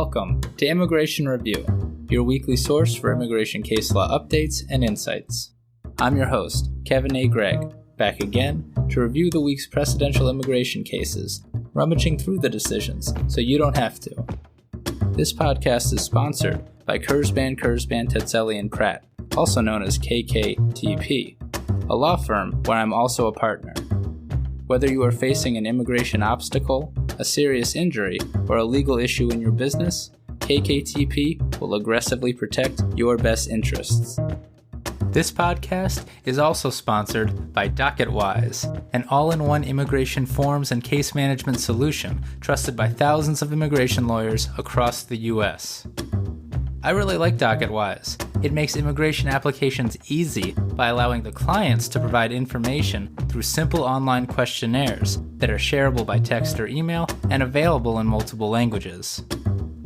Welcome to Immigration Review, your weekly source for immigration case law updates and insights. I'm your host, Kevin A. Gregg, back again to review the week's precedential immigration cases, rummaging through the decisions so you don't have to. This podcast is sponsored by Kurzban, Tetzeli, and Pratt, also known as KKTP, a law firm where I'm also a partner. Whether you are facing an immigration obstacle, a serious injury, or a legal issue in your business, KKTP will aggressively protect your best interests. This podcast is also sponsored by DocketWise, an all-in-one immigration forms and case management solution trusted by thousands of immigration lawyers across the U.S. I really like DocketWise. It makes immigration applications easy by allowing the clients to provide information through simple online questionnaires that are shareable by text or email and available in multiple languages.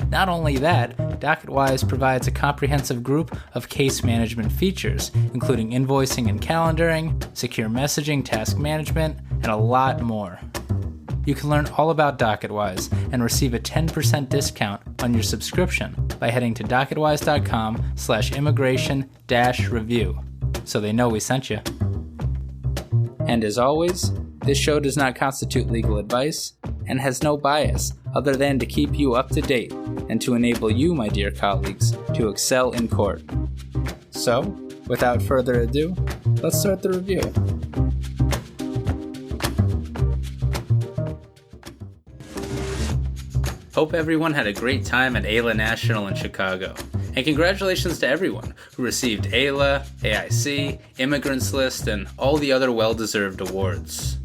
Not only that, DocketWise provides a comprehensive group of case management features, including invoicing and calendaring, secure messaging, task management, and a lot more. You can learn all about DocketWise and receive a 10% discount on your subscription by heading to docketwise.com/immigration-review, so they know we sent you. And as always, this show does not constitute legal advice and has no bias other than to keep you up to date and to enable you, my dear colleagues, to excel in court. So, without further ado, let's start the review. Hope everyone had a great time at AILA National in Chicago. And congratulations to everyone who received AILA, AIC, Immigrants List, and all the other well-deserved awards.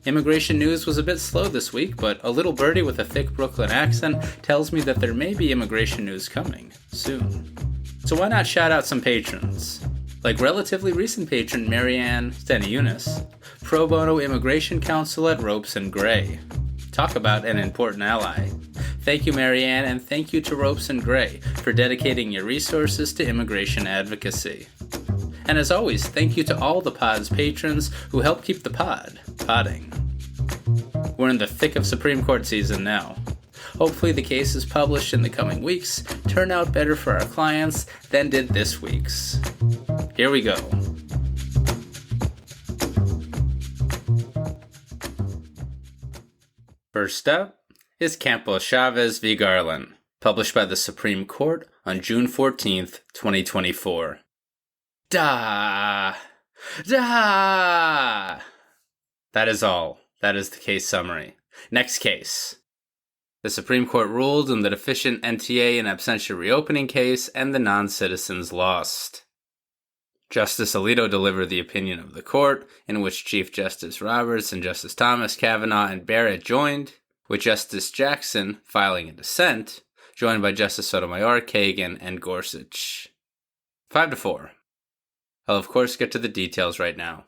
Immigration news was a bit slow this week, but a little birdie with a thick Brooklyn accent tells me that there may be immigration news coming soon. So why not shout out some patrons? Like relatively recent patron Marianne Steniyunis, pro bono immigration counsel at Ropes and Gray. Talk about an important ally. Thank you, Marianne, and thank you to Ropes and Gray for dedicating your resources to immigration advocacy. And as always, thank you to all the pod's patrons who help keep the pod podding. We're in the thick of Supreme Court season now. Hopefully the cases published in the coming weeks turn out better for our clients than did this week's. Here we go. First up is Campos-Chaves v. Garland, published by the Supreme Court on June 14th, 2024. That is all. That is the case summary. Next case. The Supreme Court ruled in the deficient NTA and absentia reopening case, and the non-citizens lost. Justice Alito delivered the opinion of the court, in which Chief Justice Roberts and Justice Thomas, Kavanaugh, and Barrett joined, with Justice Jackson filing a dissent, joined by Justice Sotomayor, Kagan, and Gorsuch. 5-4. I'll of course get to the details right now.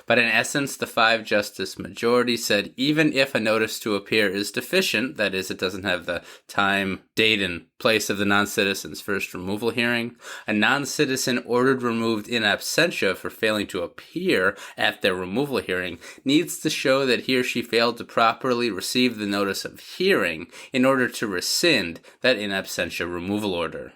But in essence, the 5-justice majority said even if a notice to appear is deficient, that is, it doesn't have the time, date, and place of the non-citizen's first removal hearing, a non-citizen ordered removed in absentia for failing to appear at their removal hearing needs to show that he or she failed to properly receive the notice of hearing in order to rescind that in absentia removal order.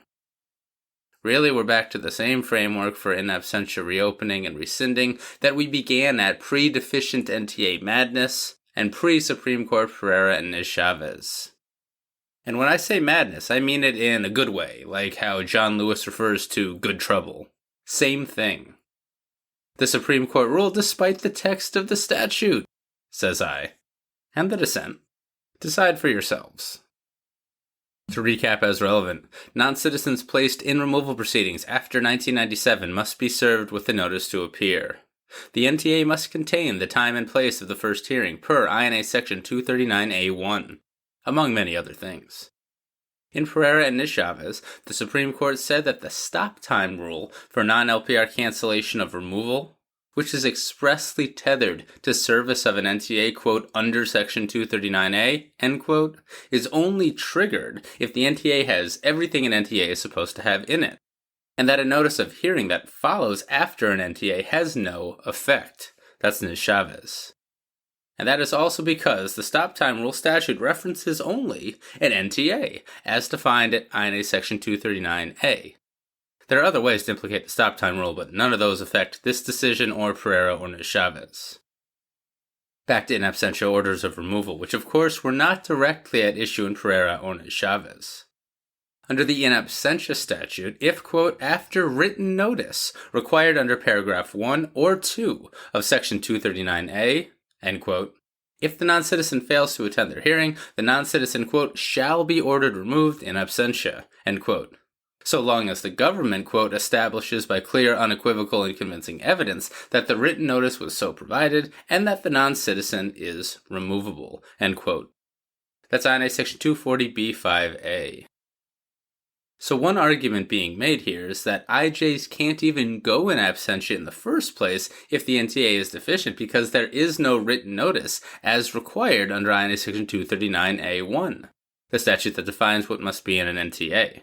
Really, we're back to the same framework for in absentia reopening and rescinding that we began at pre-deficient NTA madness and pre-Supreme Court Pereira and Chavez. And when I say madness, I mean it in a good way, like how John Lewis refers to good trouble. Same thing. The Supreme Court ruled despite the text of the statute, says I, and the dissent. Decide for yourselves. To recap as relevant, non-citizens placed in removal proceedings after 1997 must be served with a notice to appear. The NTA must contain the time and place of the first hearing per INA Section 239A1, among many other things. In Pereira and Chavez, the Supreme Court said that the stop time rule for non-LPR cancellation of removal, which is expressly tethered to service of an NTA, quote, under Section 239A, end quote, is only triggered if the NTA has everything an NTA is supposed to have in it, and that a notice of hearing that follows after an NTA has no effect. That's Chavez. And that is also because the stop time rule statute references only an NTA, as defined at INA Section 239A. There are other ways to implicate the stop time rule, but none of those affect this decision or Pereira or Chavez. Back to in absentia orders of removal, which of course were not directly at issue in Pereira or Chavez. Under the in absentia statute, if, quote, after written notice required under paragraph 1 or 2 of section 239A, end quote, if the non-citizen fails to attend their hearing, the non-citizen, quote, shall be ordered removed in absentia, end quote. So long as the government, quote, establishes by clear, unequivocal, and convincing evidence that the written notice was so provided and that the non-citizen is removable, end quote. That's INA section 240B5A. So one argument being made here is that IJs can't even go in absentia in the first place if the NTA is deficient because there is no written notice as required under INA section 239A1, the statute that defines what must be in an NTA.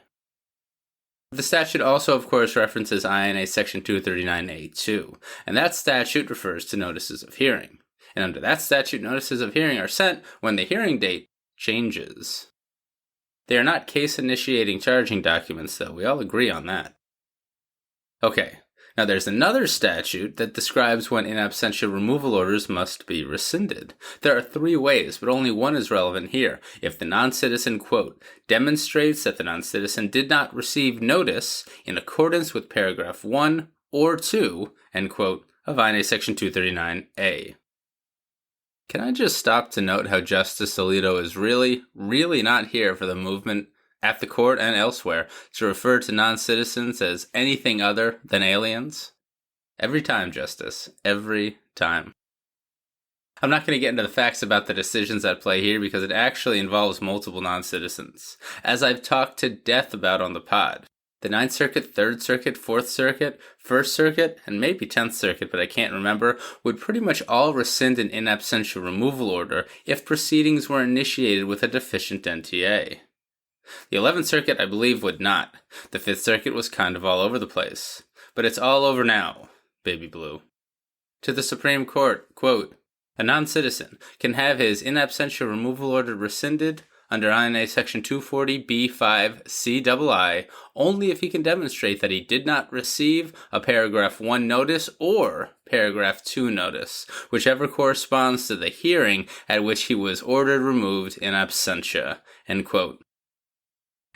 The statute also, of course, references INA section 239A2, and that statute refers to notices of hearing. And under that statute, notices of hearing are sent when the hearing date changes. They are not case-initiating charging documents, though. We all agree on that. Okay, now there's another statute that describes when in absentia removal orders must be rescinded. There are 3 ways, but only one is relevant here. If the non-citizen, quote, demonstrates that the non-citizen did not receive notice in accordance with paragraph 1 or 2, end quote, of INA section 239A. Can I just stop to note how Justice Alito is really not here for the movement at the court and elsewhere to refer to non-citizens as anything other than aliens? Every time, Justice. Every time. I'm not going to get into the facts about the decisions at play here because it actually involves multiple non-citizens, as I've talked to death about on the pod. The 9th Circuit, 3rd Circuit, 4th Circuit, 1st Circuit, and maybe 10th Circuit, but I can't remember, would pretty much all rescind an in absentia removal order if proceedings were initiated with a deficient NTA. The 11th Circuit, I believe, would not. The 5th Circuit was kind of all over the place. But it's all over now, baby blue. To the Supreme Court, quote, a non-citizen can have his in absentia removal order rescinded under INA section 240B5Cii only if he can demonstrate that he did not receive a paragraph 1 notice or paragraph 2 notice, whichever corresponds to the hearing at which he was ordered removed in absentia, end quote.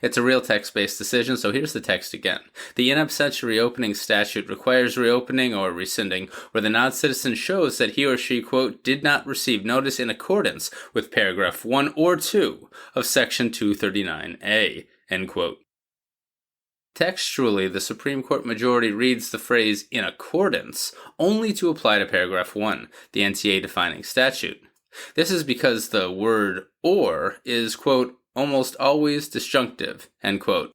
It's a real text-based decision, so here's the text again. The in absentia reopening statute requires reopening or rescinding where the non-citizen shows that he or she, quote, did not receive notice in accordance with paragraph 1 or 2 of section 239A, end quote. Textually, the Supreme Court majority reads the phrase in accordance only to apply to paragraph 1, the NTA defining statute. This is because the word or is, quote, almost always disjunctive, end quote.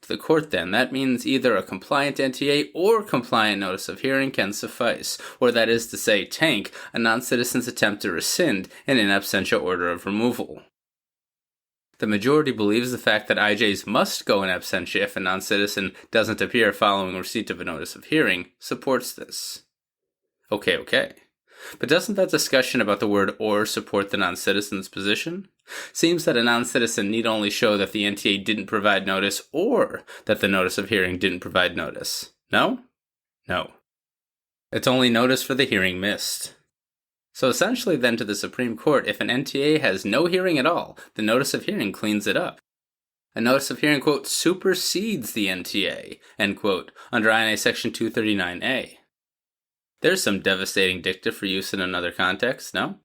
To the court then, that means either a compliant NTA or compliant notice of hearing can suffice, or that is to say, tank a non-citizen's attempt to rescind an in absentia order of removal. The majority believes the fact that IJs must go in absentia if a non-citizen doesn't appear following receipt of a notice of hearing supports this. Okay. But doesn't that discussion about the word or support the non-citizen's position? Seems that a non-citizen need only show that the NTA didn't provide notice or that the notice of hearing didn't provide notice. No? No. It's only notice for the hearing missed. So essentially then to the Supreme Court, if an NTA has no hearing at all, the notice of hearing cleans it up. A notice of hearing, quote, supersedes the NTA, end quote, under INA section 239A. There's some devastating dicta for use in another context, no?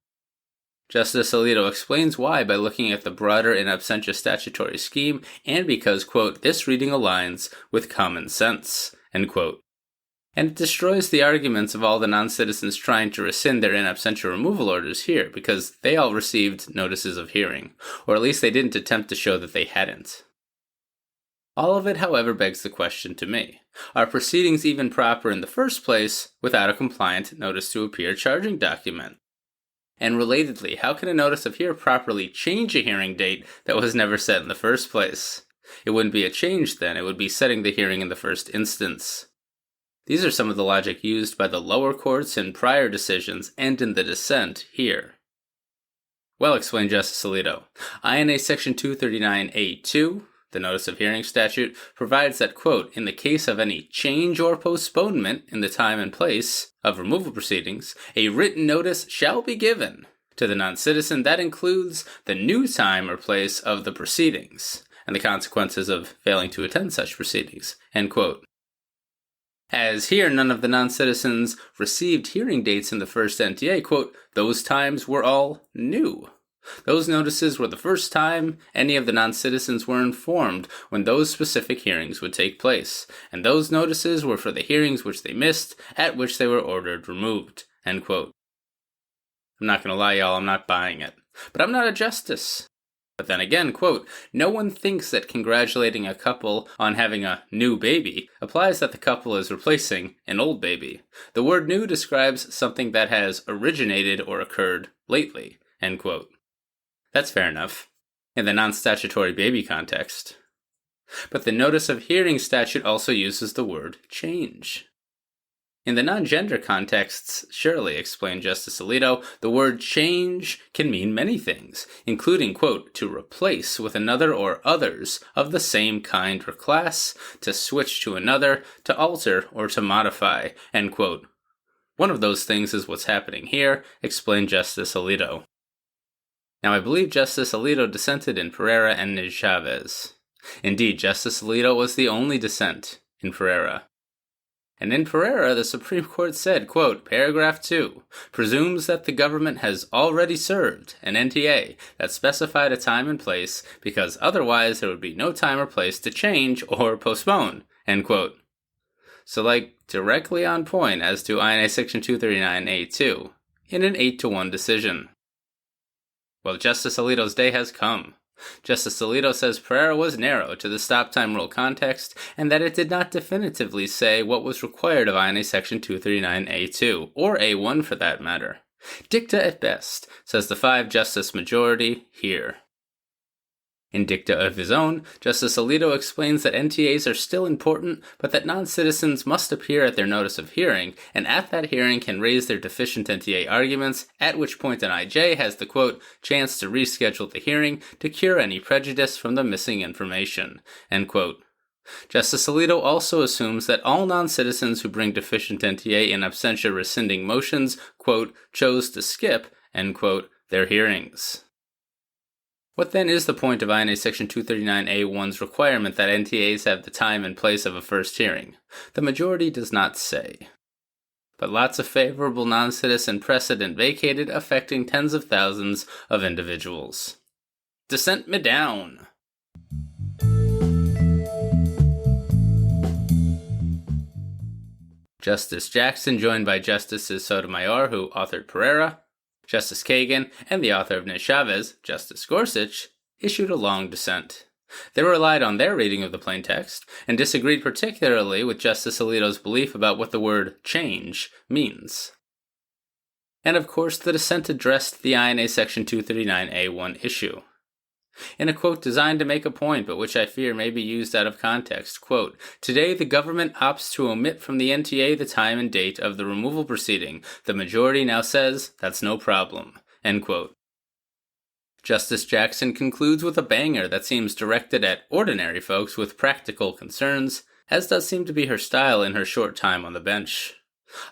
Justice Alito explains why by looking at the broader in absentia statutory scheme and because, quote, this reading aligns with common sense, end quote. And it destroys the arguments of all the non-citizens trying to rescind their in absentia removal orders here because they all received notices of hearing, or at least they didn't attempt to show that they hadn't. All of it, however, begs the question to me. Are proceedings even proper in the first place without a compliant notice to appear charging document? And relatedly, how can a notice of hearing properly change a hearing date that was never set in the first place? It wouldn't be a change then, it would be setting the hearing in the first instance. These are some of the logic used by the lower courts in prior decisions and in the dissent here. Well explained, Justice Alito. INA Section 239A2, the Notice of Hearing statute, provides that, quote, in the case of any change or postponement in the time and place of removal proceedings, a written notice shall be given to the non-citizen that includes the new time or place of the proceedings and the consequences of failing to attend such proceedings, end quote. As here, none of the non-citizens received hearing dates in the first NTA, quote, those times were all new. Those notices were the first time any of the non-citizens were informed when those specific hearings would take place, and those notices were for the hearings which they missed, at which they were ordered removed, end quote. I'm not going to lie, y'all, I'm not buying it. But I'm not a justice. But then again, quote, no one thinks that congratulating a couple on having a new baby applies that the couple is replacing an old baby. The word new describes something that has originated or occurred lately, end quote. That's fair enough, in the non-statutory baby context. But the Notice of Hearing statute also uses the word change. In the non-gender contexts, surely, explained Justice Alito, the word change can mean many things, including, quote, to replace with another or others of the same kind or class, to switch to another, to alter, or to modify, end quote. One of those things is what's happening here, explained Justice Alito. Now, I believe Justice Alito dissented in Pereira and Mejia. Indeed, Justice Alito was the only dissent in Pereira. And in Pereira, the Supreme Court said, quote, paragraph 2, presumes that the government has already served an NTA that specified a time and place because otherwise there would be no time or place to change or postpone, end quote. So, directly on point as to INA Section 239A2, in an 8-1 decision. Well, Justice Alito's day has come. Justice Alito says Pereira was narrow to the stop-time rule context and that it did not definitively say what was required of INA Section 239A2, or A1 for that matter. Dicta at best, says the 5-justice majority here. In dicta of his own, Justice Alito explains that NTAs are still important, but that non-citizens must appear at their notice of hearing, and at that hearing can raise their deficient NTA arguments, at which point an IJ has the, quote, chance to reschedule the hearing to cure any prejudice from the missing information, end quote. Justice Alito also assumes that all non-citizens who bring deficient NTA in absentia rescinding motions, quote, chose to skip, end quote, their hearings. What then is the point of INA Section 239A1's requirement that NTAs have the time and place of a first hearing? The majority does not say. But lots of favorable non-citizen precedent vacated, affecting tens of thousands of individuals. Dissent me down. Justice Jackson, joined by Justices Sotomayor, who authored Pereira, Justice Kagan, and the author of Chavez, Justice Gorsuch, issued a long dissent. They relied on their reading of the plain text, and disagreed particularly with Justice Alito's belief about what the word change means. And of course, the dissent addressed the INA Section 239A1 issue. In a quote designed to make a point, but which I fear may be used out of context, quote, today the government opts to omit from the NTA the time and date of the removal proceeding. The majority now says that's no problem, end quote. Justice Jackson concludes with a banger that seems directed at ordinary folks with practical concerns, as does seem to be her style in her short time on the bench.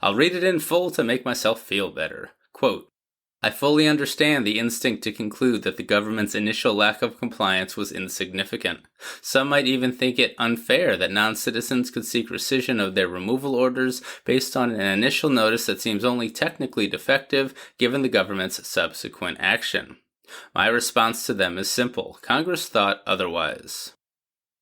I'll read it in full to make myself feel better. Quote, I fully understand the instinct to conclude that the government's initial lack of compliance was insignificant. Some might even think it unfair that non-citizens could seek rescission of their removal orders based on an initial notice that seems only technically defective given the government's subsequent action. My response to them is simple. Congress thought otherwise.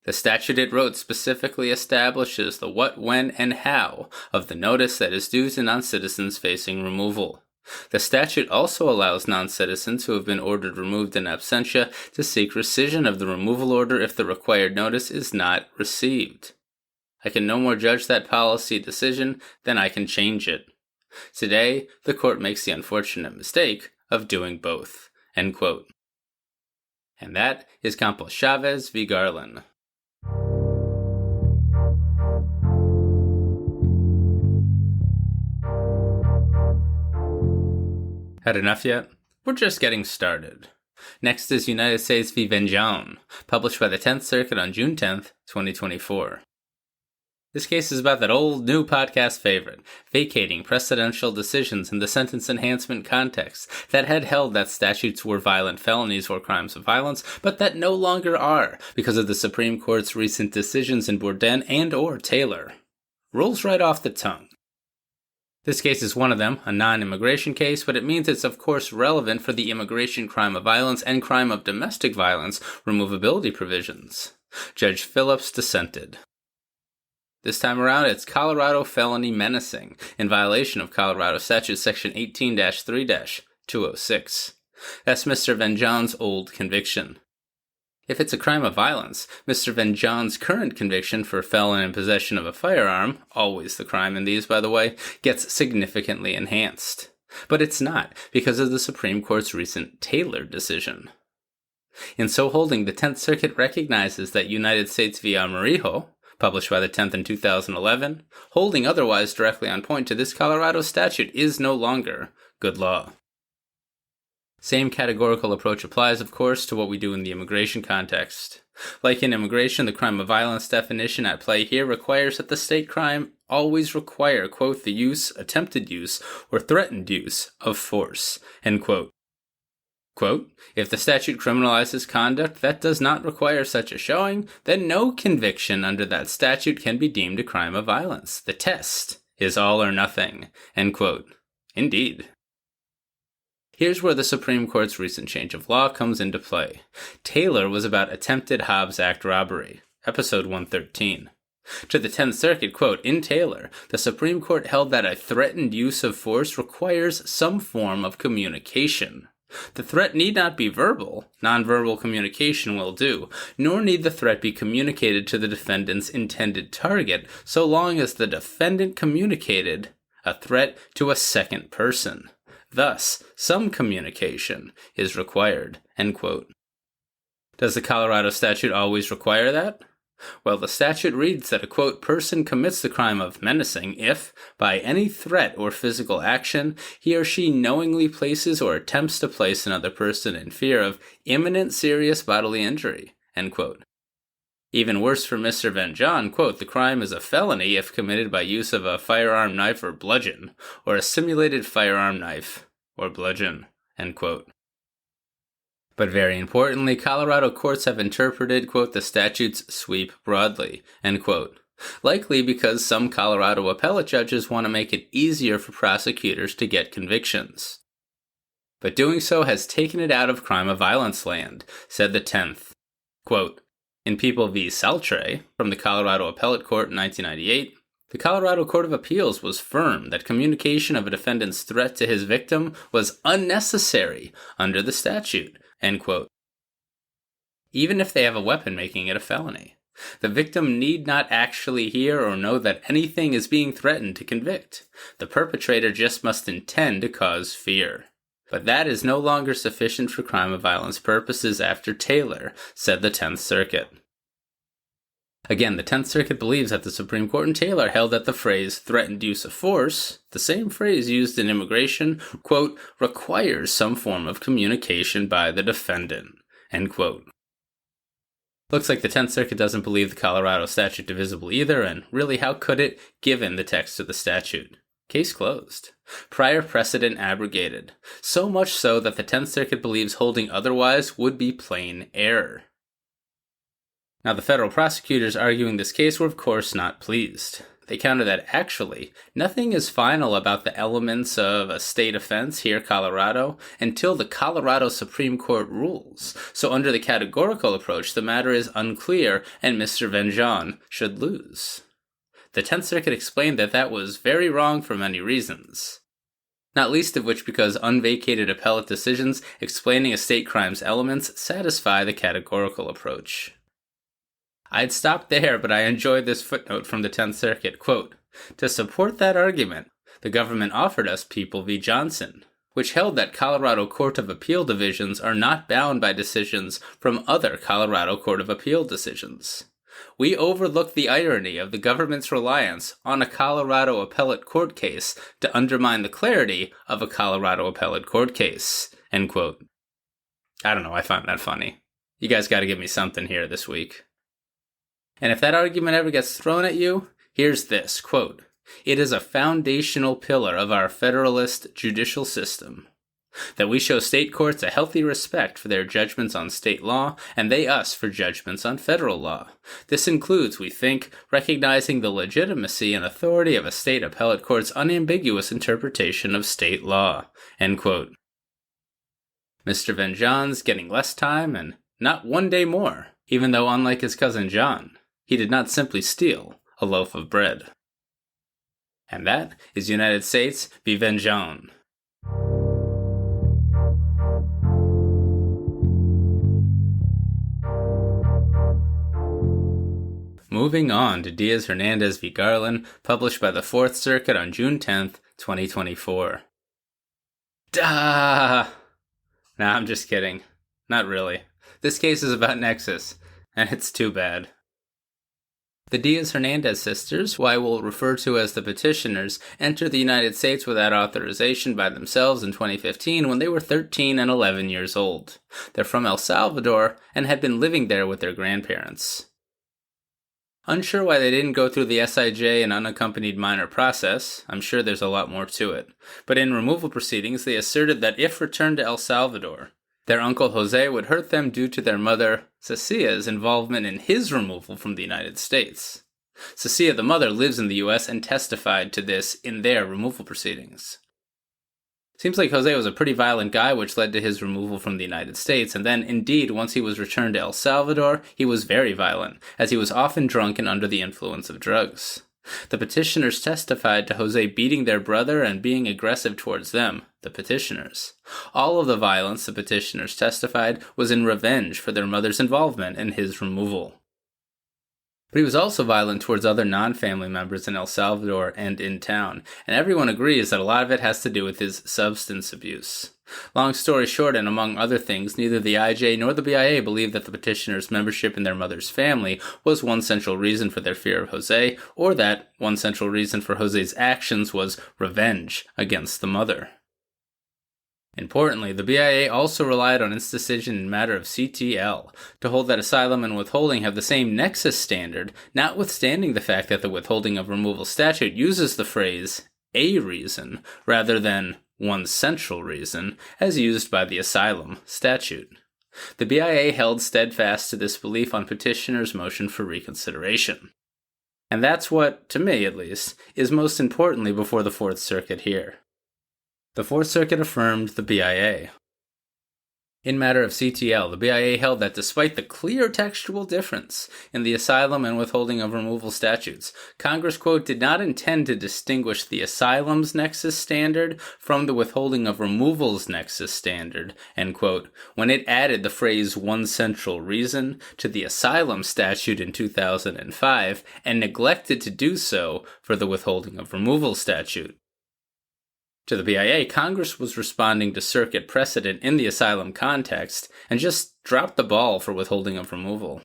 The statute it wrote specifically establishes the what, when, and how of the notice that is due to non-citizens facing removal. The statute also allows non-citizens who have been ordered removed in absentia to seek rescission of the removal order if the required notice is not received. I can no more judge that policy decision than I can change it. Today, the court makes the unfortunate mistake of doing both, end quote. And that is Campos-Chaves v. Garland. Had enough yet? We're just getting started. Next is United States v. Venjohn, published by the 10th Circuit on June 10th, 2024. This case is about that old new podcast favorite, vacating precedential decisions in the sentence enhancement context that had held that statutes were violent felonies or crimes of violence, but that no longer are because of the Supreme Court's recent decisions in Bourdain and or Taylor. Rolls right off the tongue. This case is one of them, a non-immigration case, but it means it's of course relevant for the immigration crime of violence and crime of domestic violence removability provisions. Judge Phillips dissented. This time around, it's Colorado felony menacing, in violation of Colorado Statute Section 18-3-206. That's Mr. Venjohn's old conviction. If it's a crime of violence, Mr. Venjohn's current conviction for felon in possession of a firearm, always the crime in these by the way, gets significantly enhanced. But it's not, because of the Supreme Court's recent Taylor decision. In so holding, the 10th Circuit recognizes that United States v. Amarillo, published by the 10th in 2011, holding otherwise directly on point to this Colorado statute is no longer good law. Same categorical approach applies, of course, to what we do in the immigration context. Like in immigration, the crime of violence definition at play here requires that the state crime always require, quote, the use, attempted use, or threatened use of force, end quote. Quote, if the statute criminalizes conduct that does not require such a showing, then no conviction under that statute can be deemed a crime of violence. The test is all or nothing, end quote. Indeed. Here's where the Supreme Court's recent change of law comes into play. Taylor was about attempted Hobbs Act robbery, episode 113. To the 10th Circuit, quote, in Taylor, the Supreme Court held that a threatened use of force requires some form of communication. The threat need not be verbal, nonverbal communication will do, nor need the threat be communicated to the defendant's intended target, so long as the defendant communicated a threat to a second person. Thus, some communication is required, end quote. Does the Colorado statute always require that? Well, the statute reads that a, quote, person commits the crime of menacing if, by any threat or physical action, he or she knowingly places or attempts to place another person in fear of imminent serious bodily injury, end quote. Even worse for Mr. Venjohn, quote, the crime is a felony if committed by use of a firearm, knife, or bludgeon, or a simulated firearm, knife, or bludgeon, end quote. But very importantly, Colorado courts have interpreted, quote, the statute's sweep broadly, end quote. Likely because some Colorado appellate judges want to make it easier for prosecutors to get convictions. But doing so has taken it out of crime of violence land, said the 10th. Quote, in People v. Saltre, from the Colorado Appellate Court in 1998, the Colorado Court of Appeals was firm that communication of a defendant's threat to his victim was unnecessary under the statute, end quote. Even if they have a weapon making it a felony, the victim need not actually hear or know that anything is being threatened to convict. The perpetrator just must intend to cause fear. But that is no longer sufficient for crime of violence purposes after Taylor, said the 10th Circuit. Again, the 10th Circuit believes that the Supreme Court in Taylor held that the phrase threatened use of force, the same phrase used in immigration, quote, requires some form of communication by the defendant, end quote. Looks like the 10th Circuit doesn't believe the Colorado statute divisible either, and really how could it, given the text of the statute? Case closed. Prior precedent abrogated. So much so that the 10th Circuit believes holding otherwise would be plain error. Now, the federal prosecutors arguing this case were of course not pleased. They counter that actually, nothing is final about the elements of a state offense, here Colorado, until the Colorado Supreme Court rules. So under the categorical approach, the matter is unclear and Mr. Venjohn should lose. The 10th Circuit explained that that was very wrong for many reasons. Not least of which because unvacated appellate decisions explaining a state crime's elements satisfy the categorical approach. I'd stop there, but I enjoyed this footnote from the 10th Circuit. Quote, to support that argument, the government offered us People v. Johnson, which held that Colorado Court of Appeal divisions are not bound by decisions from other Colorado Court of Appeal decisions. We overlook the irony of the government's reliance on a Colorado appellate court case to undermine the clarity of a Colorado appellate court case. End quote. I don't know, I found that funny. You guys gotta give me something here this week. And if that argument ever gets thrown at you, here's this, quote, "It is a foundational pillar of our federalist judicial system that we show state courts a healthy respect for their judgments on state law, and they us for judgments on federal law. This includes, we think, recognizing the legitimacy and authority of a state appellate court's unambiguous interpretation of state law." End quote. Mr. Venjohn's getting less time and not one day more, even though, unlike his cousin John, he did not simply steal a loaf of bread. And that is United States v. Venjohn. Moving on to Diaz-Hernandez v. Garland, published by the Fourth Circuit on June 10th, 2024. Nah, I'm just kidding. Not really. This case is about nexus, and it's too bad. The Diaz-Hernandez sisters, who I will refer to as the petitioners, entered the United States without authorization by themselves in 2015 when they were 13 and 11 years old. They're from El Salvador and had been living there with their grandparents. Unsure why they didn't go through the SIJ and unaccompanied minor process, I'm sure there's a lot more to it, but in removal proceedings they asserted that if returned to El Salvador, their uncle Jose would hurt them due to their mother, Cecia's, involvement in his removal from the United States. Cecia, the mother, lives in the U.S. and testified to this in their removal proceedings. Seems like Jose was a pretty violent guy, which led to his removal from the United States, and then, indeed, once he was returned to El Salvador, he was very violent, as he was often drunk and under the influence of drugs. The petitioners testified to Jose beating their brother and being aggressive towards them, the petitioners. All of the violence, the petitioners testified, was in revenge for their mother's involvement in his removal. But he was also violent towards other non-family members in El Salvador and in town, and everyone agrees that a lot of it has to do with his substance abuse. Long story short, and among other things, neither the IJ nor the BIA believed that the petitioners' membership in their mother's family was one central reason for their fear of Jose, or that one central reason for Jose's actions was revenge against the mother. Importantly, the BIA also relied on its decision in matter of CTL to hold that asylum and withholding have the same nexus standard, notwithstanding the fact that the withholding of removal statute uses the phrase "a reason" rather than "one central reason" as used by the asylum statute. The BIA held steadfast to this belief on petitioners' motion for reconsideration. And that's what, to me at least, is most importantly before the Fourth Circuit here. The Fourth Circuit affirmed the BIA. In matter of CTL, the BIA held that despite the clear textual difference in the asylum and withholding of removal statutes, Congress, quote, did not intend to distinguish the asylum's nexus standard from the withholding of removal's nexus standard, end quote, when it added the phrase "one central reason" to the asylum statute in 2005 and neglected to do so for the withholding of removal statute. To the BIA, Congress was responding to circuit precedent in the asylum context and just dropped the ball for withholding of removal.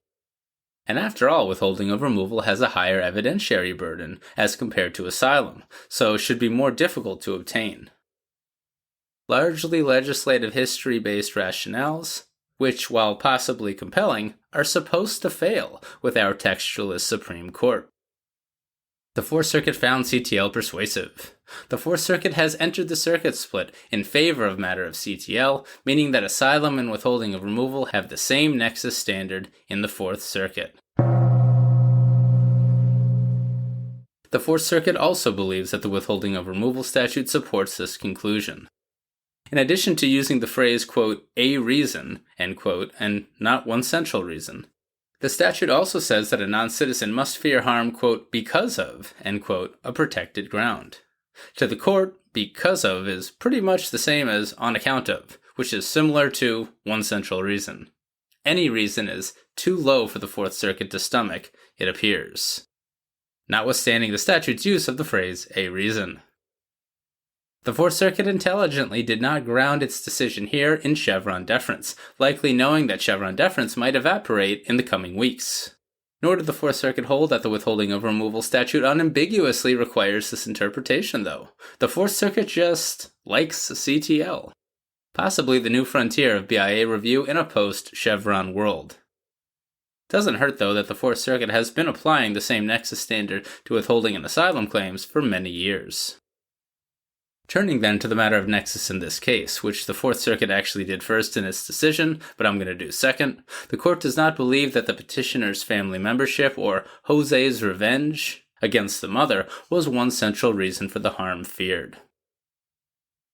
And after all, withholding of removal has a higher evidentiary burden as compared to asylum, so should be more difficult to obtain. Largely legislative history-based rationales, which, while possibly compelling, are supposed to fail with our textualist Supreme Court. The Fourth Circuit found CTL persuasive. The Fourth Circuit has entered the circuit split in favor of matter of CTL, meaning that asylum and withholding of removal have the same nexus standard in the Fourth Circuit. The Fourth Circuit also believes that the withholding of removal statute supports this conclusion. In addition to using the phrase, quote, "a reason," end quote, and not one central reason, the statute also says that a non-citizen must fear harm, quote, "because of," end quote, a protected ground. To the court, "because of" is pretty much the same as "on account of," which is similar to "one central reason." Any reason is too low for the Fourth Circuit to stomach, it appears. Notwithstanding the statute's use of the phrase "a reason." The Fourth Circuit intelligently did not ground its decision here in Chevron deference, likely knowing that Chevron deference might evaporate in the coming weeks. Nor did the Fourth Circuit hold that the withholding of removal statute unambiguously requires this interpretation, though. The Fourth Circuit just likes CTL. Possibly the new frontier of BIA review in a post-Chevron world. Doesn't hurt, though, that the Fourth Circuit has been applying the same nexus standard to withholding and asylum claims for many years. Turning then to the matter of nexus in this case, which the Fourth Circuit actually did first in its decision, but I'm going to do second, the court does not believe that the petitioner's family membership, or Jose's revenge against the mother, was one central reason for the harm feared.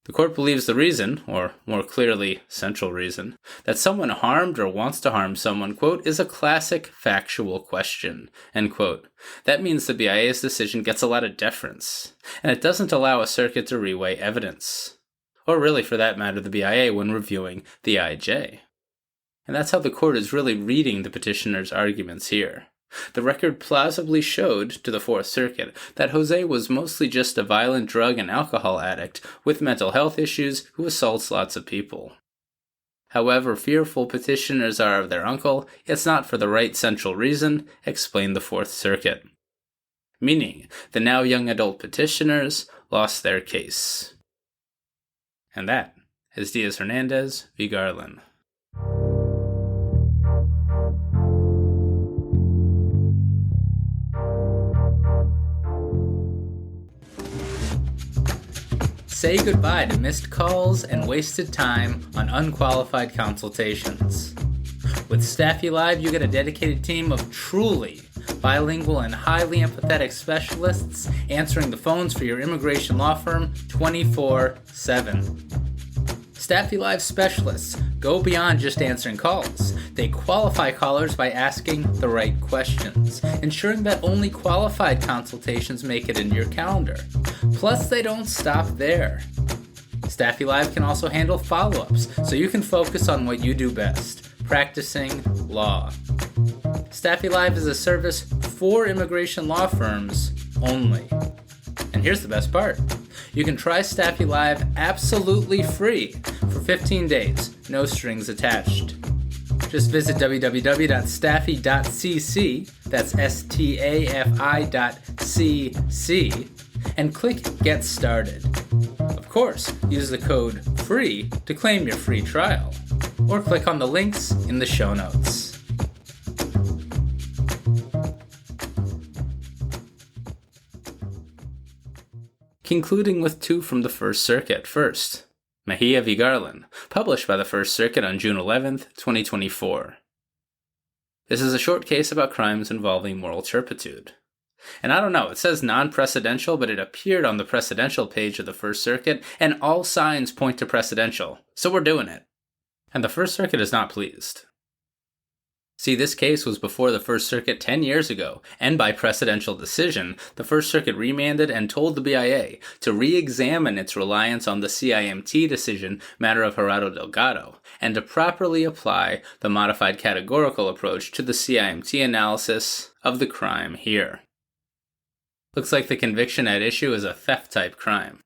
The court believes the reason, or more clearly, central reason, that someone harmed or wants to harm someone, quote, is a classic factual question, end quote. That means the BIA's decision gets a lot of deference, and it doesn't allow a circuit to reweigh evidence. Or really, for that matter, the BIA when reviewing the IJ. And that's how the court is really reading the petitioner's arguments here. The record plausibly showed to the Fourth Circuit that Jose was mostly just a violent drug and alcohol addict with mental health issues who assaults lots of people. However fearful petitioners are of their uncle, it's not for the right central reason, explained the Fourth Circuit. Meaning, the now young adult petitioners lost their case. And that is Diaz-Hernandez v. Garland. Say goodbye to missed calls and wasted time on unqualified consultations. With Staffy Live, you get a dedicated team of truly bilingual and highly empathetic specialists answering the phones for your immigration law firm 24/7. Staffy Live specialists go beyond just answering calls. They qualify callers by asking the right questions, ensuring that only qualified consultations make it into your calendar. Plus, they don't stop there. Staffy Live can also handle follow-ups, so you can focus on what you do best, practicing law. Staffy Live is a service for immigration law firms only. And here's the best part. You can try Staffy Live absolutely free for 15 days, no strings attached. Just visit www.staffy.cc, that's stafi.cc, and click Get Started. Of course, use the code FREE to claim your free trial, or click on the links in the show notes. Concluding with two from the First Circuit. First, Mejia v. Garland, published by the First Circuit on June 11th, 2024. This is a short case about crimes involving moral turpitude. And I don't know, it says non-precedential, but it appeared on the precedential page of the First Circuit, and all signs point to precedential, so we're doing it. And the First Circuit is not pleased. See, this case was before the First Circuit 10 years ago, and by precedential decision, the First Circuit remanded and told the BIA to re-examine its reliance on the CIMT decision matter of Gerardo Delgado, and to properly apply the modified categorical approach to the CIMT analysis of the crime here. Looks like the conviction at issue is a theft-type crime.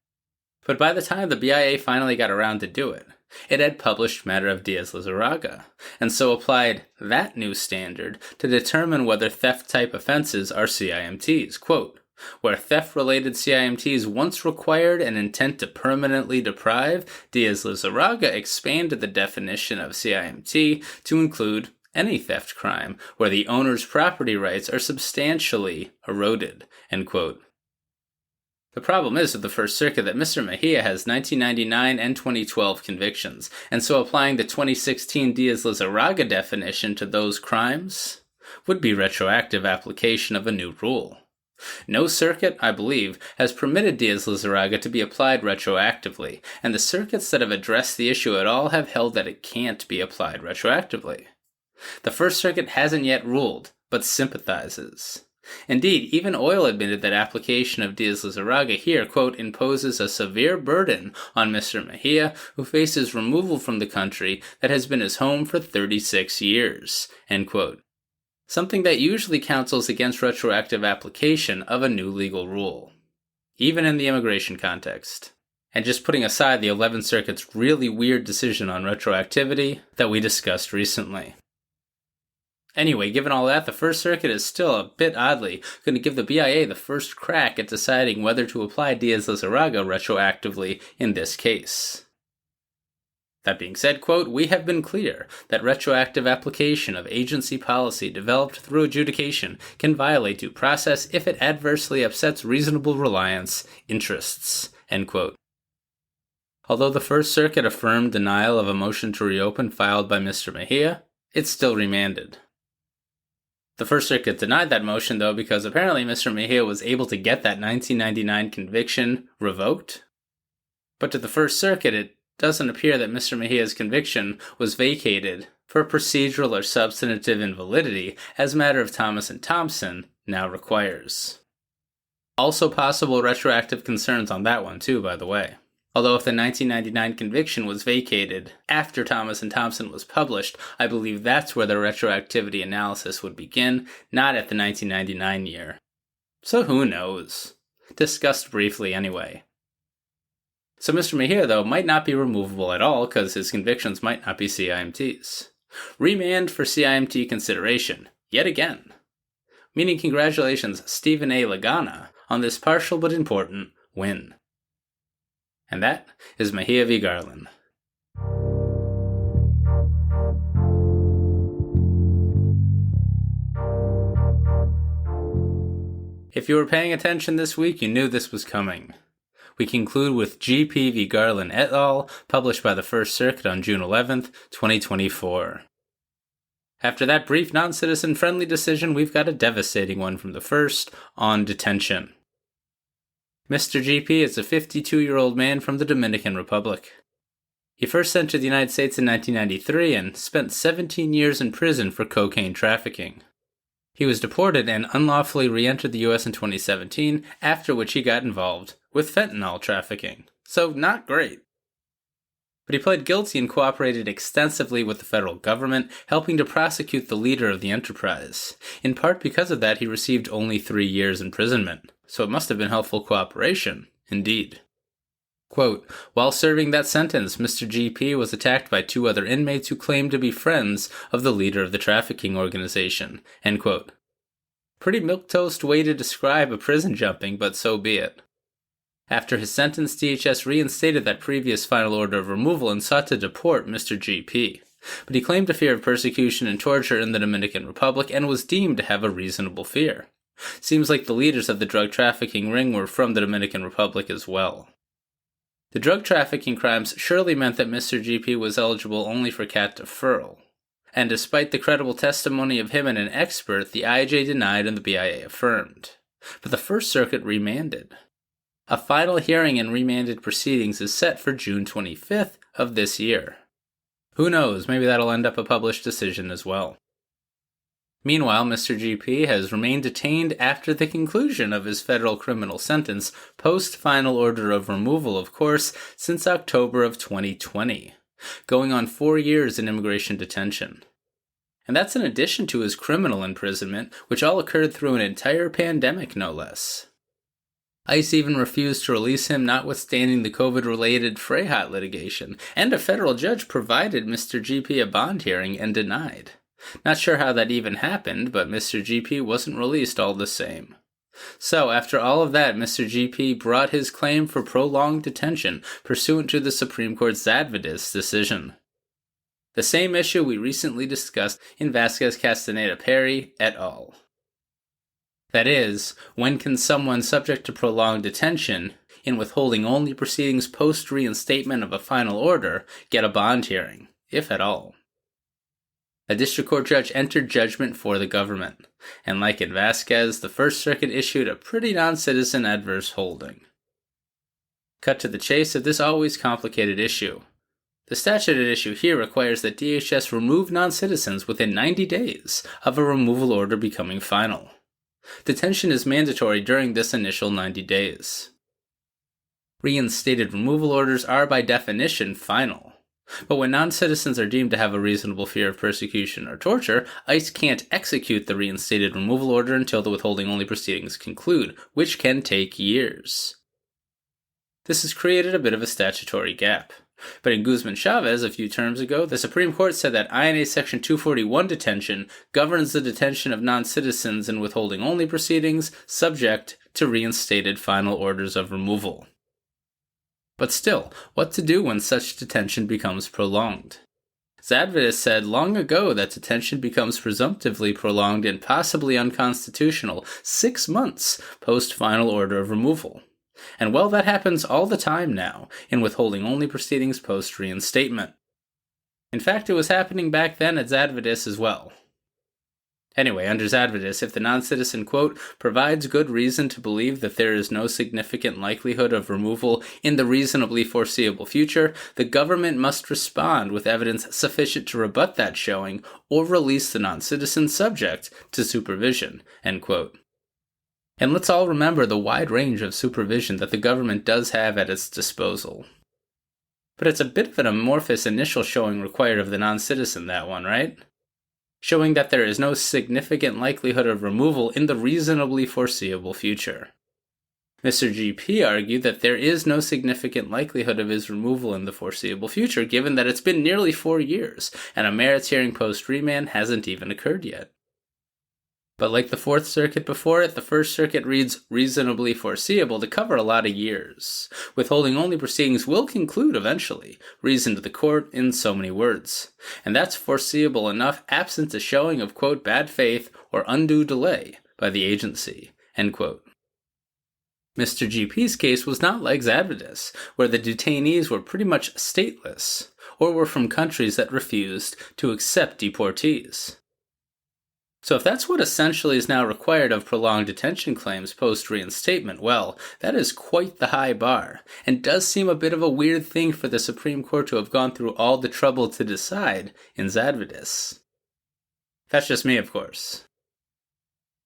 But by the time the BIA finally got around to do it, it had published matter of Diaz-Lizarraga, and so applied that new standard to determine whether theft-type offenses are CIMTs. Quote, where theft-related CIMTs once required an intent to permanently deprive, Diaz-Lizarraga expanded the definition of CIMT to include any theft crime where the owner's property rights are substantially eroded, end quote. The problem is with the First Circuit that Mr. Mejia has 1999 and 2012 convictions, and so applying the 2016 Diaz-Lizarraga definition to those crimes would be retroactive application of a new rule. No circuit, I believe, has permitted Diaz-Lizarraga to be applied retroactively, and the circuits that have addressed the issue at all have held that it can't be applied retroactively. The First Circuit hasn't yet ruled, but sympathizes. Indeed, even Oil admitted that application of Diaz-Lizarraga here, quote, imposes a severe burden on Mr. Mejia, who faces removal from the country that has been his home for 36 years, end quote. Something that usually counsels against retroactive application of a new legal rule, even in the immigration context. And just putting aside the 11th Circuit's really weird decision on retroactivity that we discussed recently. Anyway, given all that, the First Circuit is still a bit oddly going to give the BIA the first crack at deciding whether to apply Diaz-Lizarraga retroactively in this case. That being said, quote, "We have been clear that retroactive application of agency policy developed through adjudication can violate due process if it adversely upsets reasonable reliance interests," end quote. Although the First Circuit affirmed denial of a motion to reopen filed by Mr. Mejia, it's still remanded. The First Circuit denied that motion, though, because apparently Mr. Mejia was able to get that 1999 conviction revoked. But to the First Circuit, it doesn't appear that Mr. Mejia's conviction was vacated for procedural or substantive invalidity, as matter of Thomas and Thompson now requires. Also possible retroactive concerns on that one, too, by the way. Although if the 1999 conviction was vacated after Thomas and Thompson was published, I believe that's where the retroactivity analysis would begin, not at the 1999 year. So who knows? Discussed briefly anyway. So Mr. Mejia, though, might not be removable at all because his convictions might not be CIMTs. Remand for CIMT consideration, yet again. Meaning congratulations, Stephen A. Lagana, on this partial but important win. And that is Mejia v. Garland. If you were paying attention this week, you knew this was coming. We conclude with GP v. Garland et al., published by the First Circuit on June 11th, 2024. After that brief non-citizen-friendly decision, we've got a devastating one from the First on detention. Mr. GP is a 52-year-old man from the Dominican Republic. He first entered the United States in 1993 and spent 17 years in prison for cocaine trafficking. He was deported and unlawfully re-entered the U.S. in 2017, after which he got involved with fentanyl trafficking. So, not great. But he pled guilty and cooperated extensively with the federal government, helping to prosecute the leader of the enterprise. In part because of that, he received only 3 years imprisonment. So it must have been helpful cooperation, indeed. Quote, "While serving that sentence, Mr. GP was attacked by 2 other inmates who claimed to be friends of the leader of the trafficking organization," end quote. Pretty milquetoast way to describe a prison jumping, but so be it. After his sentence, DHS reinstated that previous final order of removal and sought to deport Mr. GP. But he claimed a fear of persecution and torture in the Dominican Republic and was deemed to have a reasonable fear. Seems like the leaders of the drug trafficking ring were from the Dominican Republic as well. The drug trafficking crimes surely meant that Mr. GP was eligible only for cat deferral. And despite the credible testimony of him and an expert, the IJ denied and the BIA affirmed. But the First Circuit remanded. A final hearing in remanded proceedings is set for June 25th of this year. Who knows, maybe that'll end up a published decision as well. Meanwhile, Mr. GP has remained detained after the conclusion of his federal criminal sentence, post-final order of removal, of course, since October of 2020, going on 4 years in immigration detention. And that's in addition to his criminal imprisonment, which all occurred through an entire pandemic, no less. ICE even refused to release him notwithstanding the COVID-related Freyhut litigation, and a federal judge provided Mr. GP a bond hearing and denied. Not sure how that even happened, but Mr. GP wasn't released all the same. So, after all of that, Mr. GP brought his claim for prolonged detention pursuant to the Supreme Court's Zadvydas decision. The same issue we recently discussed in Vasquez Castaneda Perry et al. That is, when can someone subject to prolonged detention, in withholding-only proceedings post-reinstatement of a final order, get a bond hearing, if at all? A district court judge entered judgment for the government, and like in Vasquez, the First Circuit issued a pretty non-citizen adverse holding. Cut to the chase of this always complicated issue. The statute at issue here requires that DHS remove non-citizens within 90 days of a removal order becoming final. Detention is mandatory during this initial 90 days. Reinstated removal orders are by definition final. But when non-citizens are deemed to have a reasonable fear of persecution or torture, ICE can't execute the reinstated removal order until the withholding-only proceedings conclude, which can take years. This has created a bit of a statutory gap. But in Campos-Chaves a few terms ago, the Supreme Court said that INA Section 241 detention governs the detention of non-citizens in withholding-only proceedings subject to reinstated final orders of removal. But still, what to do when such detention becomes prolonged? Zadvydas said long ago that detention becomes presumptively prolonged and possibly unconstitutional 6 months post-final order of removal. And well, that happens all the time now in withholding-only proceedings post-reinstatement. In fact, it was happening back then at Zadvydas as well. Anyway, under Zadvydas, if the non-citizen, quote, provides good reason to believe that there is no significant likelihood of removal in the reasonably foreseeable future, the government must respond with evidence sufficient to rebut that showing or release the non-citizen subject to supervision, end quote. And let's all remember the wide range of supervision that the government does have at its disposal. But it's a bit of an amorphous initial showing required of the non-citizen, that one, right? Showing that there is no significant likelihood of removal in the reasonably foreseeable future. Mr. GP argued that there is no significant likelihood of his removal in the foreseeable future, given that it's been nearly 4 years, and a merits hearing post-remand hasn't even occurred yet. But like the Fourth Circuit before it, the First Circuit reads reasonably foreseeable to cover a lot of years. Withholding-only proceedings will conclude eventually, reasoned the court in so many words. And that's foreseeable enough absent a showing of, quote, bad faith or undue delay by the agency, end quote. Mr. GP's case was not like Zadvydas, where the detainees were pretty much stateless, or were from countries that refused to accept deportees. So if that's what essentially is now required of prolonged detention claims post-reinstatement, well, that is quite the high bar, and does seem a bit of a weird thing for the Supreme Court to have gone through all the trouble to decide in Zadvydas. That's just me, of course.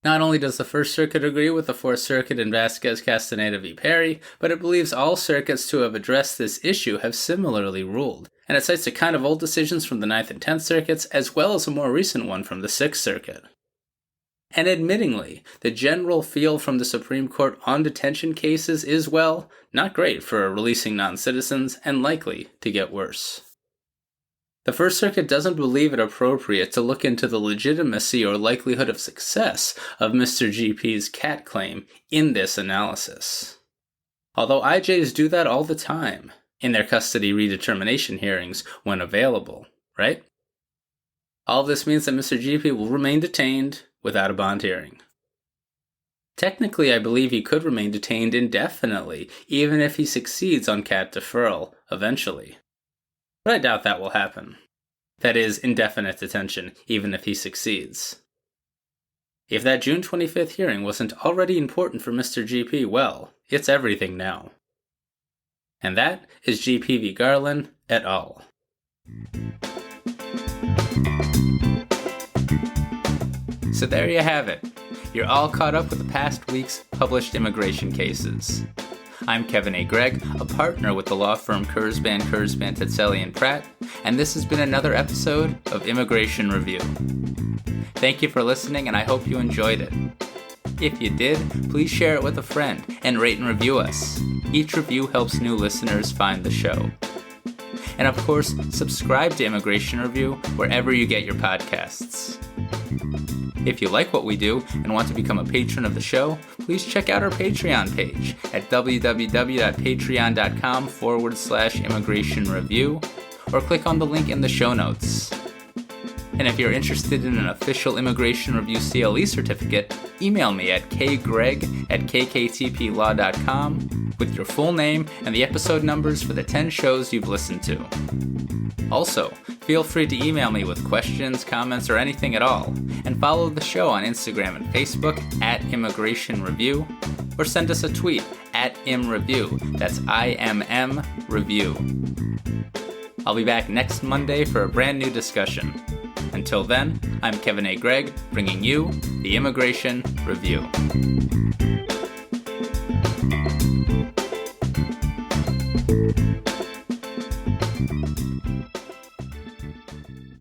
Not only does the First Circuit agree with the Fourth Circuit in Vasquez Castaneda v. Perry, but it believes all circuits to have addressed this issue have similarly ruled, and it cites the kind of old decisions from the Ninth and Tenth Circuits, as well as a more recent one from the Sixth Circuit. And admittingly, the general feel from the Supreme Court on detention cases is, well, not great for releasing non-citizens, and likely to get worse. The First Circuit doesn't believe it appropriate to look into the legitimacy or likelihood of success of Mr. GP's CAT claim in this analysis. Although IJs do that all the time in their custody redetermination hearings when available, right? All this means that Mr. GP will remain detained without a bond hearing. Technically, I believe he could remain detained indefinitely, even if he succeeds on CAT deferral eventually. But I doubt that will happen. That is, indefinite detention, even if he succeeds. If that June 25th hearing wasn't already important for Mr. GP, well, it's everything now. And that is GP v. Garland et al. So there you have it. You're all caught up with the past week's published immigration cases. I'm Kevin A. Gregg, a partner with the law firm Kurzban, Tetzeli, and Pratt, and this has been another episode of Immigration Review. Thank you for listening, and I hope you enjoyed it. If you did, please share it with a friend and rate and review us. Each review helps new listeners find the show. And of course, subscribe to Immigration Review wherever you get your podcasts. If you like what we do and want to become a patron of the show, please check out our Patreon page at www.patreon.com/Immigration Review, or click on the link in the show notes. And if you're interested in an official Immigration Review CLE certificate, email me at kgreg@kktplaw.com with your full name and the episode numbers for the 10 shows you've listened to. Also, feel free to email me with questions, comments, or anything at all, and follow the show on Instagram and Facebook at Immigration Review, or send us a tweet at ImReview, that's IMM Review. I'll be back next Monday for a brand new discussion. Until then, I'm Kevin A. Gregg, bringing you the Immigration Review.